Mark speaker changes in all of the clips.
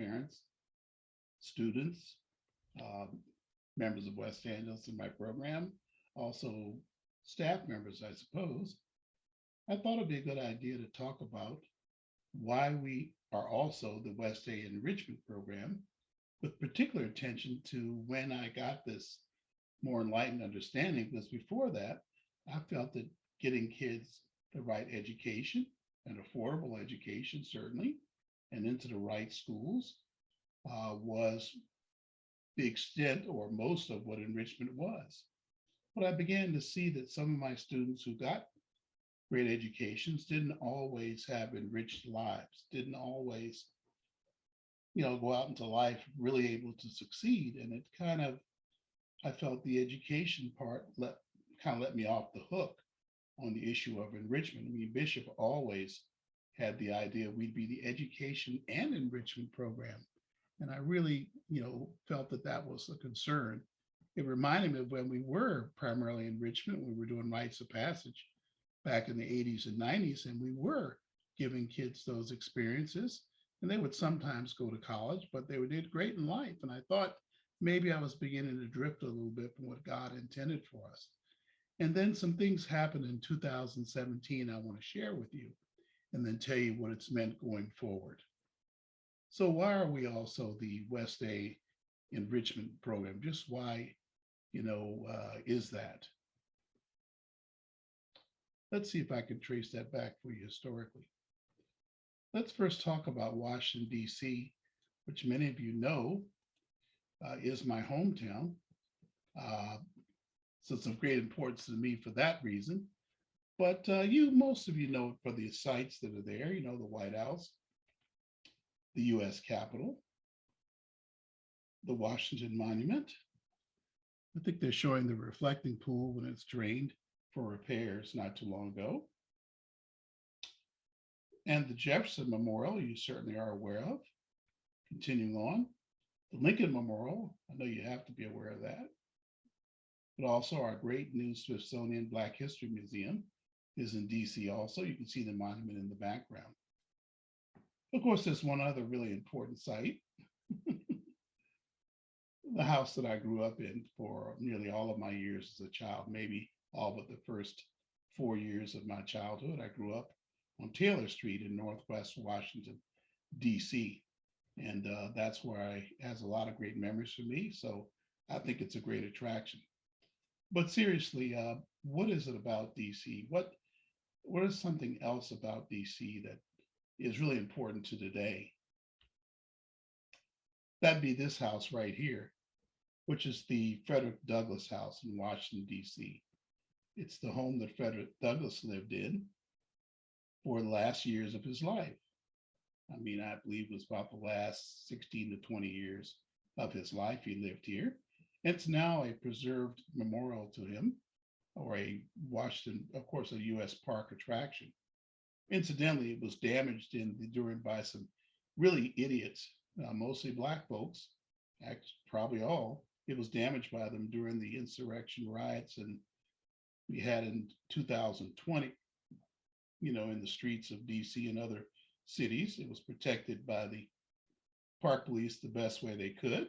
Speaker 1: parents, students, um, members of West Angeles in my program, also staff members, I suppose, I thought it'd be a good idea to talk about why we are also the West A Enrichment Program, with particular attention to when I got this more enlightened understanding, because before that, I felt that getting kids the right education, an affordable education, certainly, and into the right schools was the extent or most of what enrichment was. But I began to see that some of my students who got great educations didn't always have enriched lives, didn't always, go out into life really able to succeed. And it kind of, I felt the education part let me off the hook on the issue of enrichment. I mean, Bishop always had the idea we'd be the education and enrichment program. And I really, felt that that was a concern. It reminded me of when we were primarily enrichment, we were doing rites of passage back in the 80s and 90s, and we were giving kids those experiences. And they would sometimes go to college, but they did great in life. And I thought maybe I was beginning to drift a little bit from what God intended for us. And then some things happened in 2017 I want to share with you and then tell you what it's meant going forward. So why are we also the West A enrichment program? Just why, is that? Let's see if I can trace that back for you historically. Let's first talk about Washington, D.C., which many of you know is my hometown. Uh, so it's of great importance to me for that reason. But most of you know it for the sites that are there, the White House, the US Capitol, the Washington Monument. I think they're showing the reflecting pool when it's drained for repairs not too long ago. And the Jefferson Memorial, you certainly are aware of. Continuing on, the Lincoln Memorial, I know you have to be aware of that. But also our great new Smithsonian Black History Museum is in DC also. You can see the monument in the background. Of course, there's one other really important site, the house that I grew up in for nearly all of my years as a child, maybe all but the first 4 years of my childhood. I grew up on Taylor Street in Northwest Washington, DC. And that's where has a lot of great memories for me. So I think it's a great attraction. But seriously, what is it about DC? What is something else about DC that is really important to today? That'd be this house right here, which is the Frederick Douglass House in Washington, D.C. It's the home that Frederick Douglass lived in for the last years of his life. I mean, I believe it was about the last 16 to 20 years of his life he lived here. It's now a preserved memorial to him, or a Washington, of course, a U.S. park attraction. Incidentally, it was damaged during by some really idiots, mostly Black folks, probably all. It was damaged by them during the insurrection riots and we had in 2020, in the streets of DC and other cities. It was protected by the park police the best way they could,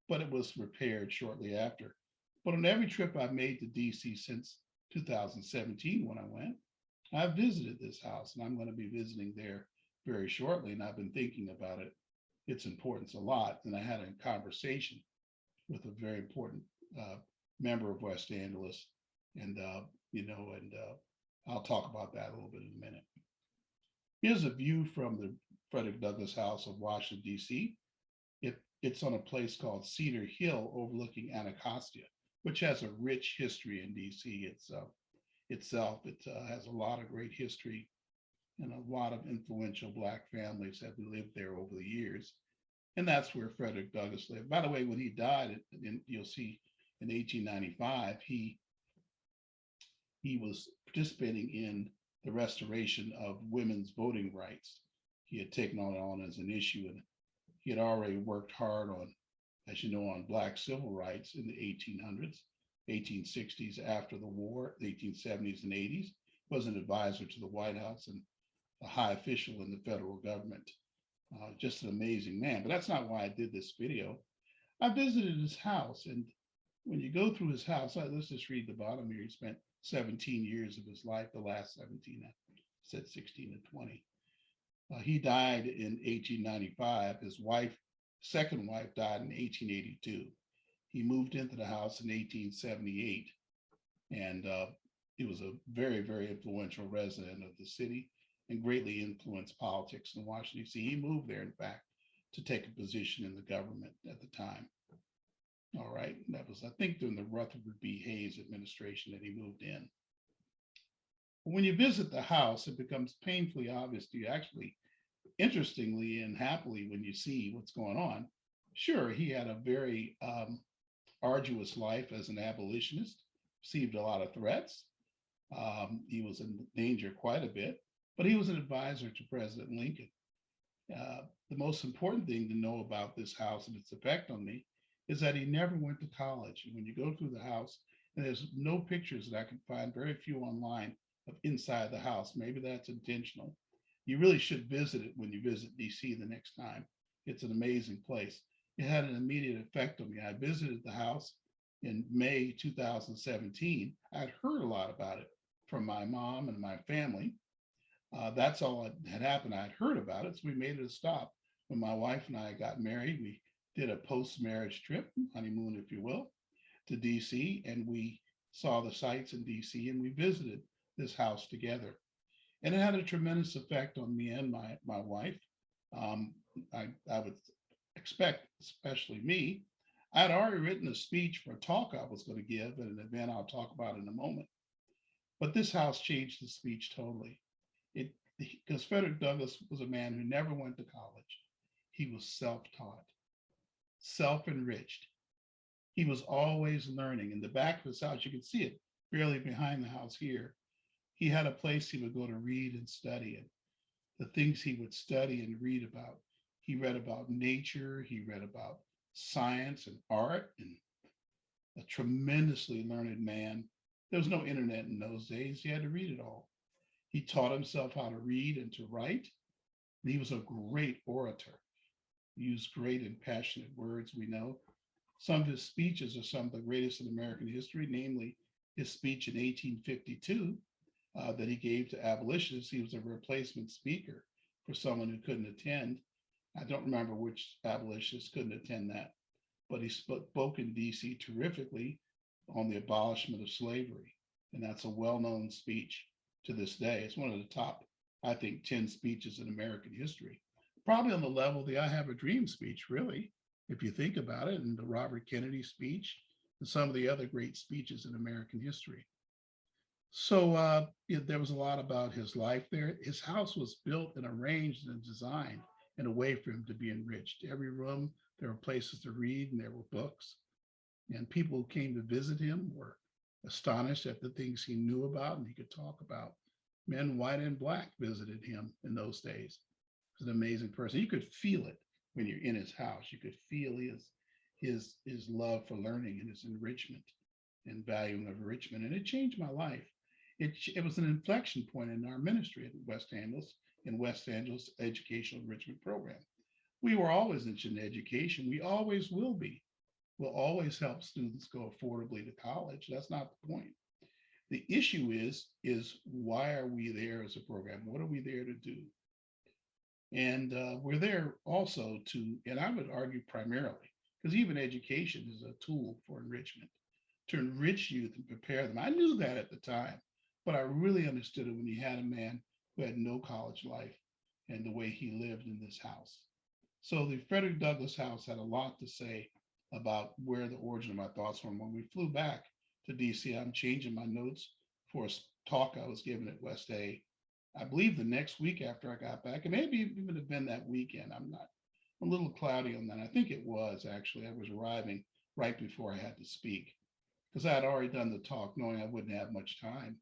Speaker 1: but it was repaired shortly after. But on every trip I've made to DC since 2017 when I went, I've visited this house and I'm going to be visiting there very shortly. And I've been thinking about its importance a lot. And I had a conversation with a very important member of West Angeles. And, I'll talk about that a little bit in a minute. Here's a view from the Frederick Douglass House of Washington, D.C. It's on a place called Cedar Hill overlooking Anacostia, which has a rich history in DC itself. It has a lot of great history and a lot of influential Black families have lived there over the years. And that's where Frederick Douglass lived. By the way, when he died, you'll see in 1895, he was participating in the restoration of women's voting rights. He had taken on as an issue, and he had already worked hard on, as you know, on Black civil rights in the 1800s, 1860s after the war, the 1870s and 80s, was an advisor to the White House and a high official in the federal government. Just an amazing man. But that's not why I did this video. I visited his house, and when you go through his house, let's just read the bottom here. He spent 17 years of his life, the last 17, I said 16 and 20. He died in 1895. His wife, second wife, died in 1882. He moved into the house in 1878, and he was a very, very influential resident of the city and greatly influenced politics in Washington, D.C. He moved there, in fact, to take a position in the government at the time. All right. That was, I think, during the Rutherford B. Hayes administration that he moved in. When you visit the house, it becomes painfully obvious to you, actually, interestingly and happily, when you see what's going on. Sure, he had a very arduous life as an abolitionist, received a lot of threats. He was in danger quite a bit, but he was an advisor to President Lincoln. The most important thing to know about this house and its effect on me is that he never went to college. And when you go through the house, and there's no pictures that I can find, very few online, of inside the house. Maybe that's intentional. You really should visit it when you visit DC the next time. It's an amazing place. It had an immediate effect on me. I visited the house in May 2017. I'd heard a lot about it from my mom and my family. That's all that had happened. I'd heard about it, so we made it a stop. When my wife and I got married, we did a post-marriage trip, honeymoon, if you will, to DC, and we saw the sights in DC, and we visited this house together. And it had a tremendous effect on me and my wife. Um, I would expect, especially me, I'd already written a speech for a talk I was going to give at an event I'll talk about in a moment. But this house changed the speech totally. It because Frederick Douglass was a man who never went to college. He was self-taught, self-enriched. He was always learning. In the back of his house, you can see it barely behind the house here. He had a place he would go to read and study, and the things he would study and read about. He read about nature, he read about science and art, and a tremendously learned man. There was no internet in those days. He had to read it all. He taught himself how to read and to write. And he was a great orator. He used great and passionate words, we know. Some of his speeches are some of the greatest in American history, namely his speech in 1852 that he gave to abolitionists. He was a replacement speaker for someone who couldn't attend. I don't remember which abolitionist couldn't attend that, but he spoke in DC terrifically on the abolishment of slavery. And that's a well-known speech to this day. It's one of the top, I think, 10 speeches in American history. Probably on the level of the I Have a Dream speech, really, if you think about it, and the Robert Kennedy speech, and some of the other great speeches in American history. So there was a lot about his life there. His house was built and arranged and designed in a way for him to be enriched. Every room, there were places to read and there were books. And people who came to visit him were astonished at the things he knew about and he could talk about. Men, white and black, visited him in those days. He was an amazing person. You could feel it when you're in his house. You could feel his love for learning and his enrichment and valuing of enrichment. And it changed my life. It was an inflection point in our ministry at West Angeles Educational Enrichment Program. We were always interested in education. We always will be. We'll always help students go affordably to college. That's not the point. The issue is why are we there as a program? What are we there to do? And we're there also to, and I would argue primarily, because even education is a tool for enrichment, to enrich youth and prepare them. I knew that at the time, but I really understood it when you had a man who had no college life and the way he lived in this house. So the Frederick Douglass House had a lot to say about where the origin of my thoughts were. When we flew back to DC, I'm changing my notes for a talk I was giving at West A. I believe the next week after I got back, and maybe even have been that weekend. I'm a little cloudy on that. I think it was actually. I was arriving right before I had to speak because I had already done the talk knowing I wouldn't have much time.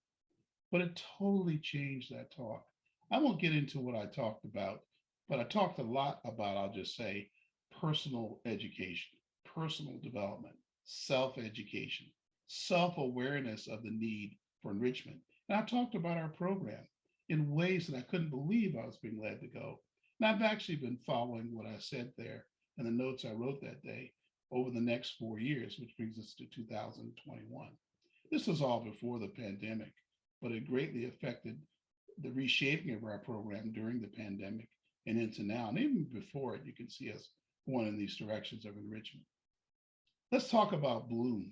Speaker 1: But it totally changed that talk. I won't get into what I talked about, but I talked a lot about, I'll just say, personal education, personal development, self-education, self-awareness of the need for enrichment. And I talked about our program in ways that I couldn't believe I was being led to go. And I've actually been following what I said there and the notes I wrote that day over the next 4 years, which brings us to 2021. This was all before the pandemic, but it greatly affected the reshaping of our program during the pandemic and into now. And even before it, you can see us going in these directions of enrichment. Let's talk about Bloom.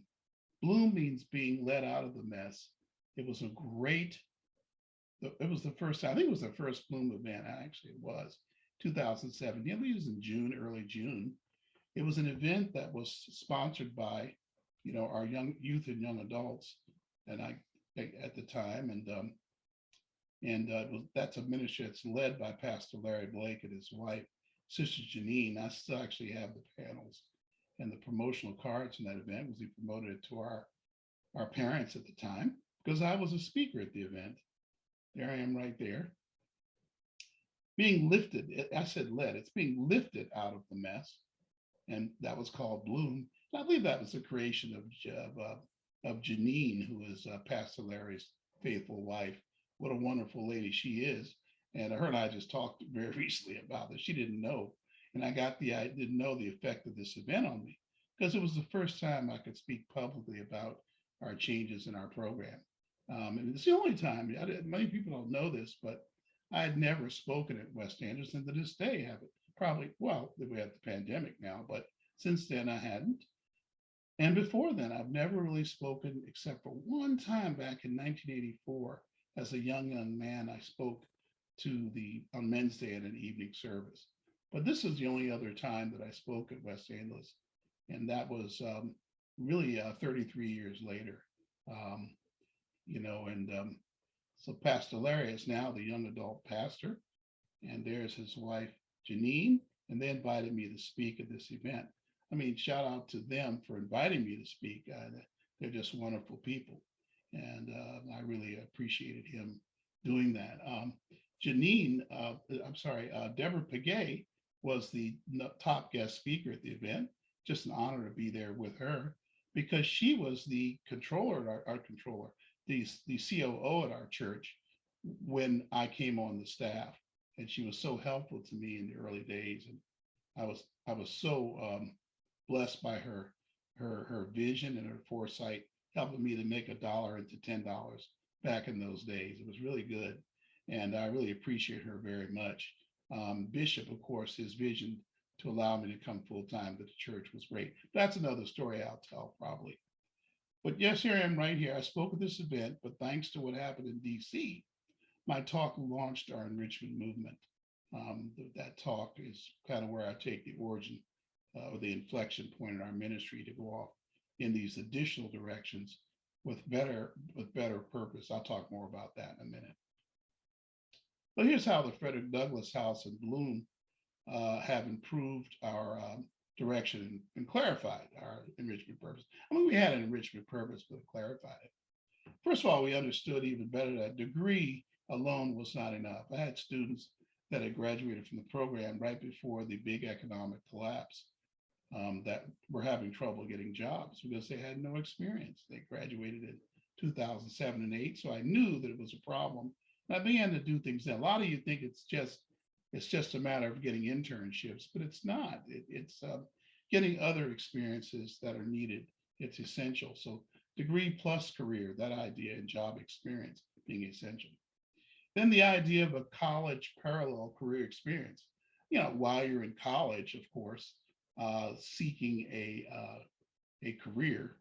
Speaker 1: Bloom means being led out of the mess. It was a great, it was the first, I think it was the first Bloom event, actually it was, 2017, I believe it was in June, early June. It was an event that was sponsored by, our young youth and young adults, and I at the time, that's a ministry that's led by Pastor Larry Blake and his wife, Sister Janine. I still actually have the panels and the promotional cards in that event was he promoted it to our parents at the time because I was a speaker at the event. There I am right there. Being lifted, I said led, it's being lifted out of the mess. And that was called Bloom. And I believe that was the creation of Janine, who is Pastor Larry's faithful wife. What a wonderful lady she is. And her and I just talked very recently about this. She didn't know. And I didn't know the effect of this event on me because it was the first time I could speak publicly about our changes in our program. And it's the only time, many people don't know this, but I had never spoken at West Anderson, and to this day haven't. Probably, well, we have the pandemic now, but since then I hadn't. And before then, I've never really spoken except for one time back in 1984. As a young man, I spoke on Men's Day at an evening service. But this is the only other time that I spoke at West Angeles. And that was really 33 years later. So Pastor Larry is now the young adult pastor. And there's his wife, Janine, and they invited me to speak at this event. I mean, shout out to them for inviting me to speak. They're just wonderful people. And I really appreciated him doing that. Deborah Piguet was the top guest speaker at the event. Just an honor to be there with her because she was the controller, our controller, the COO at our church when I came on the staff. And she was so helpful to me in the early days. And I was so blessed by her vision and her foresight, helping me to make $1 into $10 back in those days. It was really good. And I really appreciate her very much. Bishop, of course, his vision to allow me to come full time to the church was great. That's another story I'll tell probably. But yes, here I am right here. I spoke at this event, but thanks to what happened in DC, my talk launched our enrichment movement. That talk is kind of where I take the origin or the inflection point in our ministry to go off in these additional directions with better purpose. I'll talk more about that in a minute. But here's how the Frederick Douglass House and Bloom have improved our direction and clarified our enrichment purpose. I mean, we had an enrichment purpose, but clarified it. First of all, we understood even better that degree alone was not enough. I had students that had graduated from the program right before the big economic collapse that were having trouble getting jobs because they had no experience. They graduated in 2007 and 8, so I knew that it was a problem. And I began to do things that a lot of you think it's just a matter of getting internships, but it's not. It's getting other experiences that are needed. It's essential. So degree plus career, that idea, and job experience being essential. Then the idea of a college parallel career experience. While you're in college, of course, seeking a career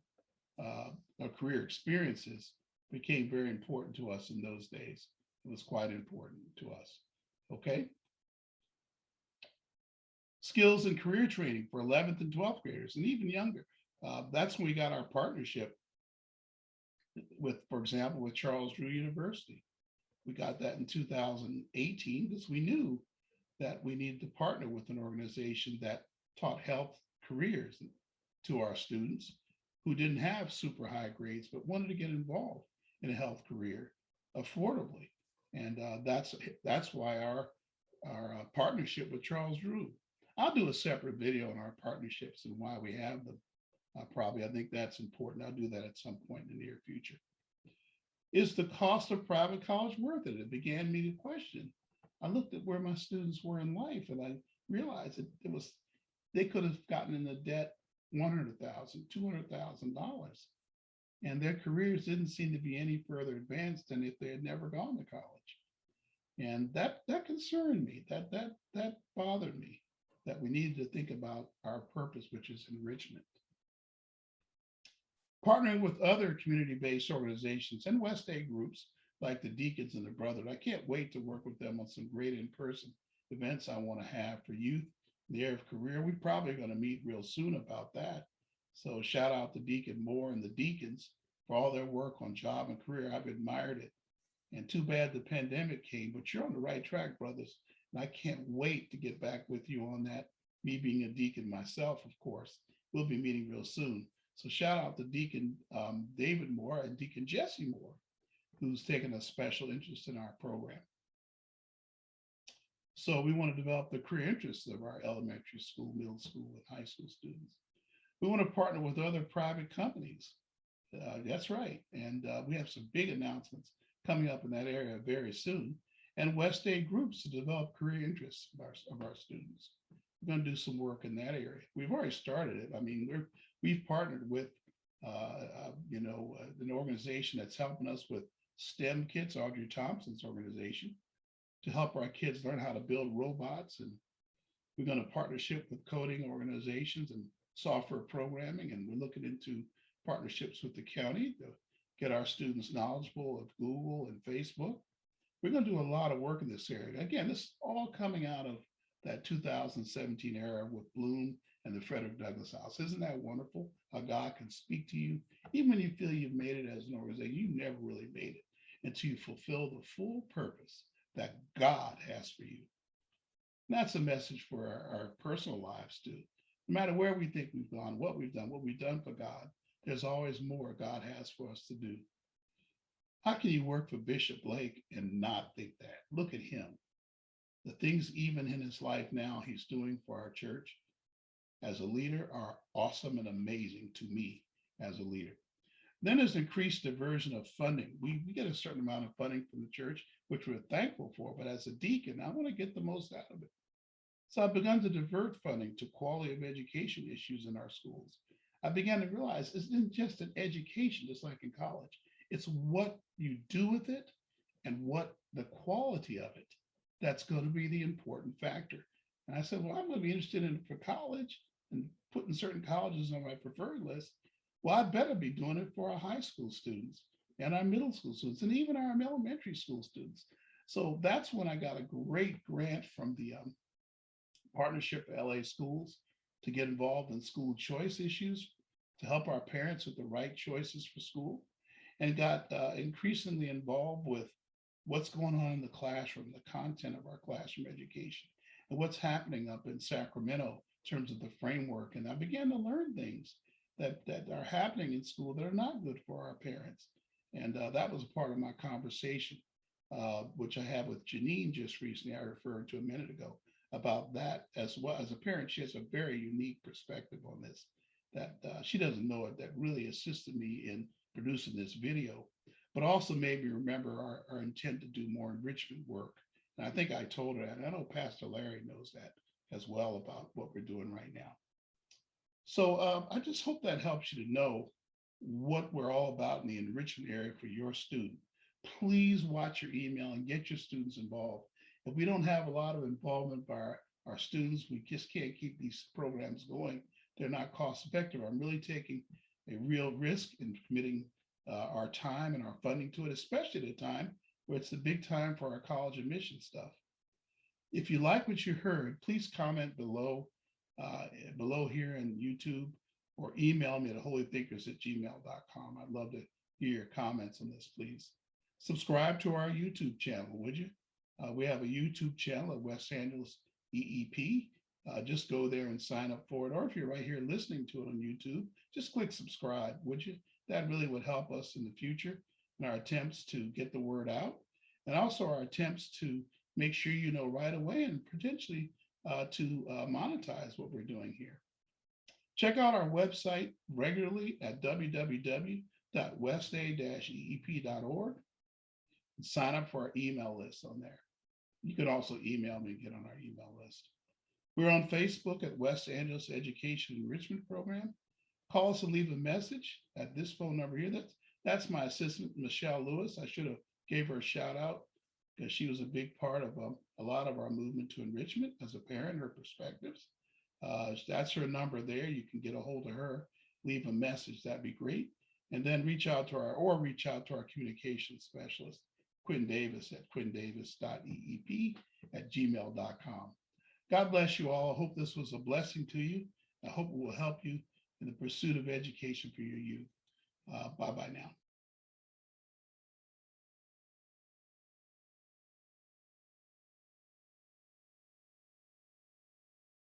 Speaker 1: or career experiences became very important to us in those days. It was quite important to us. Okay. Skills and career training for 11th and 12th graders and even younger. That's when we got our partnership with, for example, with Charles Drew University. We got that in 2018 because we knew that we needed to partner with an organization that taught health careers to our students who didn't have super high grades, but wanted to get involved in a health career affordably. And that's why our partnership with Charles Drew. I'll do a separate video on our partnerships and why we have them. I think that's important. I'll do that at some point in the near future. Is the cost of private college worth it? It began me to question. I looked at where my students were in life, and I realized that they could have gotten into debt $100,000, $200,000, and their careers didn't seem to be any further advanced than if they had never gone to college. And that concerned me. That bothered me. That we needed to think about our purpose, which is enrichment. Partnering with other community-based organizations and West Day groups like the Deacons and the Brothers. I can't wait to work with them on some great in-person events I want to have for youth in the area of career. We're probably going to meet real soon about that. So shout out to Deacon Moore and the Deacons for all their work on job and career. I've admired it. And too bad the pandemic came, but you're on the right track, brothers. And I can't wait to get back with you on that. Me being a deacon myself, of course, we'll be meeting real soon. So shout out to Deacon David Moore and Deacon Jesse Moore, who's taken a special interest in our program. So we want to develop the career interests of our elementary school, middle school, and high school students. We want to partner with other private companies. That's right. And we have some big announcements coming up in that area very soon. And West Day groups to develop career interests of our students. We're going to do some work in that area. We've already started it. I mean, we've partnered with an organization that's helping us with STEM Kits, Audrey Thompson's organization, to help our kids learn how to build robots. And we're going to partnership with coding organizations and software programming. And we're looking into partnerships with the county to get our students knowledgeable of Google and Facebook. We're going to do a lot of work in this area. Again, this is all coming out of that 2017 era with Bloom and the Frederick Douglass House. Isn't that wonderful? How God can speak to you. Even when you feel you've made it as an organization, you never really made it until you fulfill the full purpose that God has for you. And that's a message for our personal lives too. No matter where we think we've gone, what we've done for God, there's always more God has for us to do. How can you work for Bishop Blake and not think that? Look at him. The things even in his life now he's doing for our church as a leader are awesome and amazing to me as a leader. Then there's increased diversion of funding. We get a certain amount of funding from the church, which we're thankful for, but as a deacon, I want to get the most out of it. So I've begun to divert funding to quality of education issues in our schools. I began to realize it isn't just an education, just like in college. It's what you do with it and what the quality of it that's going to be the important factor. And I said, well, I'm going to be interested in it for college and putting certain colleges on my preferred list. Well, I better be doing it for our high school students and our middle school students and even our elementary school students. So that's when I got a great grant from the Partnership for LA Schools to get involved in school choice issues, to help our parents with the right choices for school, and got increasingly involved with what's going on in the classroom, the content of our classroom education, and what's happening up in Sacramento in terms of the framework. And I began to learn things that are happening in school that are not good for our parents. And that was a part of my conversation, which I had with Janine just recently, I referred to a minute ago, about that as well. As a parent, she has a very unique perspective on this that she doesn't know it, that really assisted me in producing this video, but also made me remember our intent to do more enrichment work. And I think I told her that. And I know Pastor Larry knows that as well about what we're doing right now. So I just hope that helps you to know what we're all about in the enrichment area for your student. Please watch your email and get your students involved. If we don't have a lot of involvement by our students, we just can't keep these programs going. They're not cost effective. I'm really taking a real risk in committing our time and our funding to it, especially at a time where it's the big time for our college admission stuff. If you like what you heard, please comment below here in YouTube, or email me at holythinkers@gmail.com. I'd love to hear your comments on this, please. Subscribe to our YouTube channel, would you? We have a YouTube channel at West Angeles EEP. Just go there and sign up for it. Or if you're right here listening to it on YouTube, just click subscribe, would you? That really would help us in the future in our attempts to get the word out, and also our attempts to make sure you know right away and potentially to monetize what we're doing here. Check out our website regularly at www.westa-eep.org and sign up for our email list on there. You can also email me and get on our email list. We're on Facebook at West Angeles Education Enrichment Program. Call us and leave a message at this phone number here. That's my assistant, Michelle Lewis. I should have gave her a shout out because she was a big part of a lot of our movement to enrichment as a parent, her perspectives. That's her number there. You can get a hold of her, leave a message. That'd be great. And then reach out to our communications specialist, Quinn Davis at quindavis.eep@gmail.com. God bless you all. I hope this was a blessing to you. I hope it will help you in the pursuit of education for your youth. Bye-bye now.